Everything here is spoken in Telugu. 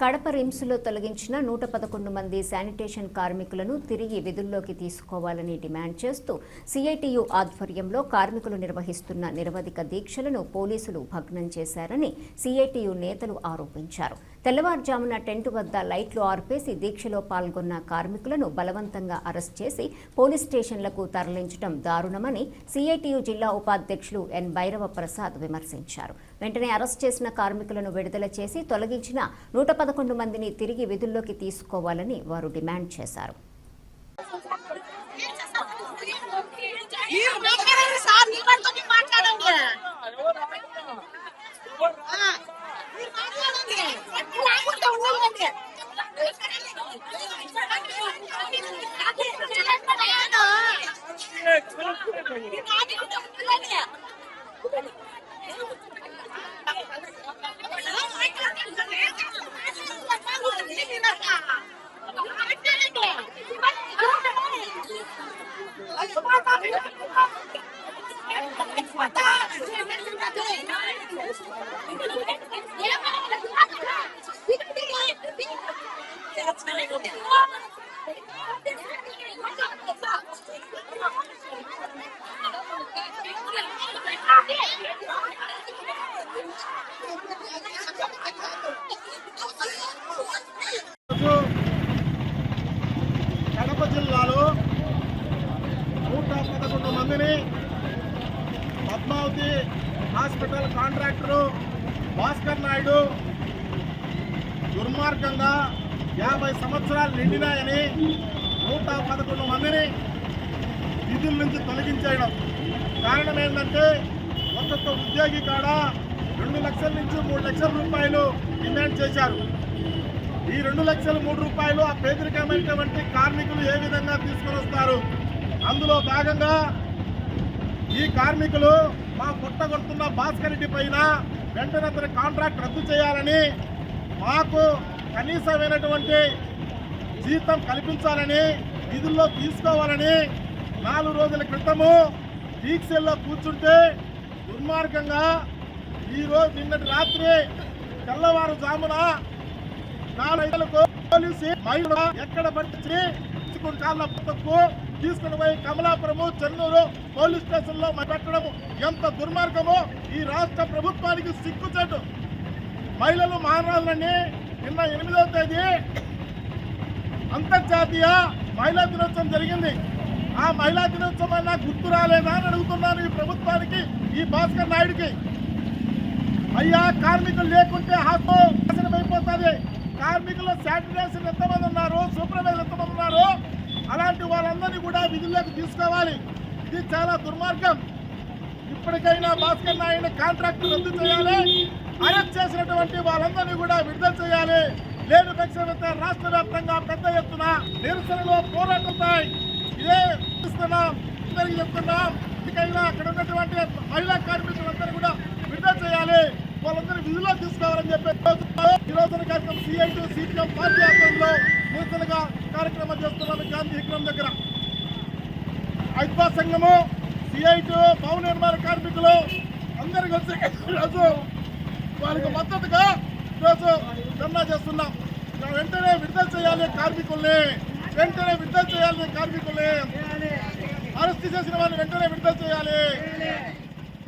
కడప రిమ్స్లో తొలగించిన 111 మంది శానిటేషన్ కార్మికులను తిరిగి విధుల్లోకి తీసుకోవాలని డిమాండ్ చేస్తూ సిఐటియు ఆధ్వర్యంలో కార్మికులు నిర్వహిస్తున్న నిరవధిక దీక్షలను పోలీసులు భగ్నం చేశారని సిఐటియు నేతలు ఆరోపించారు. తెల్లవారుజామున టెంట్ వద్ద లైట్లు ఆర్పేసి దీక్షలో పాల్గొన్న కార్మికులను బలవంతంగా అరెస్ట్ చేసి పోలీస్ స్టేషన్లకు తరలించడం దారుణమని సిఐటియు జిల్లా ఉపాధ్యక్షులు ఎన్ భైరవ ప్రసాద్ విమర్శించారు. వెంటనే అరెస్ట్ చేసిన కార్మికులను విడుదల చేసి తొలగించిన 111 మందిని తిరిగి విధుల్లోకి తీసుకోవాలని వారు డిమాండ్ చేశారు. కడప జిల్లాలో 111 మందిని పద్మావతి హాస్పిటల్ కాంట్రాక్టరు భాస్కర్ నాయుడు దుర్మార్గంగా 50 సంవత్సరాలు నిండినాయని 111 మందిని విధుల నుంచి తొలగించేయడం. కారణం ఏంటంటే ఒక్కొక్క ఉద్యోగి కాడ 2 లక్షల నుంచి 3 లక్షల రూపాయలు డిమాండ్ చేశారు. ఈ 2 లక్షల 3 రూపాయలు ఆ పేదరికమైనటువంటి కార్మికులు ఏ విధంగా తీసుకొని వస్తారు? అందులో భాగంగా ఈ కార్మికులు మా పుట్టగొడుతున్న భాస్కర్ రెడ్డి పైన వెంటనే అతని కాంట్రాక్ట్ రద్దు చేయాలని, మాకు కనీసమైనటువంటి జీతం కల్పించాలని, విధుల్లో తీసుకోవాలని 4 రోజుల క్రితము దీక్షల్లో కూర్చుంటే దుర్మార్గంగా ఈరోజు నిన్నటి రాత్రి తెల్లవారుజామున 4 గంటలకు పోలీసు మహిళ ఎక్కడ పట్టి కాళ్ళ పుట్టకు తీసుకుని పోయి కమలాపురము చెన్నూరు పోలీస్ స్టేషన్లో పెట్టడం ఎంత దుర్మార్గమో ఈ రాష్ట్ర ప్రభుత్వానికి సిగ్గుచేటు. మహిళలు మానవాళ్ళని నిన్న 8వ తేదీ అంతర్జాతీయ మహిళా దినోత్సవం జరిగింది. ఆ మహిళా దినోత్సవం అన్నా గుర్తు రాలేదా అని అడుగుతున్నాను ఈ ప్రభుత్వానికి, ఈ భాస్కర్ నాయుడికి. అయ్యా, కార్మికులు లేకుంటే హాస్పిటల్ అయిపోతుంది. కార్మికులు శానిటైజేషన్ ఎంతమంది ఉన్నారు, సూపర్వైజర్ ఎంతమంది ఉన్నారు, అలాంటి వాళ్ళందరినీ కూడా విధుల్లోకి తీసుకోవాలి. ఇది చాలా దుర్మార్గం. ఇప్పటికైనా భాస్కర్ నాయుడు కాంట్రాక్ట్ రద్దు చేయాలి, అరెస్ట్ చేసినటువంటి వాళ్ళందరినీ కూడా విడుదల చేయాలి. లేని పక్షంతో రాష్ట్ర వ్యాప్తంగా పెద్ద ఎత్తున నిరసనలో పోరాటం ఇదే ఇస్తున్నాం, అందరికీ చెప్తున్నాం. ఇకైనా అక్కడ ఉన్నటువంటి మహిళా కార్మికులందరూ కూడా విడుదల చేయాలి, వాళ్ళందరూ విధుల్లో తీసుకోవాలని చెప్పి ఈ రోజున కార్యక్రమం సిఐటి సిపిఎం పార్టీ ఆధ్వర్యంలో నిరసనగా కార్యక్రమం చేస్తున్నాము. గాంధీ విగ్రహం దగ్గర ఐక్య సంఘము, సిఐటి, భవన నిర్మాణ కార్మికులు అందరూ కలిసి ఈరోజు వాళ్ళకి మద్దతుగా ఈరోజు ధర్నా చేస్తున్నాం. వెంటనే విడుదల చేయాలి కార్మికుల్ని, వెంటనే విడుదల చేయాలి కార్మికుల్ని, అరెస్ట్ చేసిన వాళ్ళని వెంటనే విడుదల చేయాలి.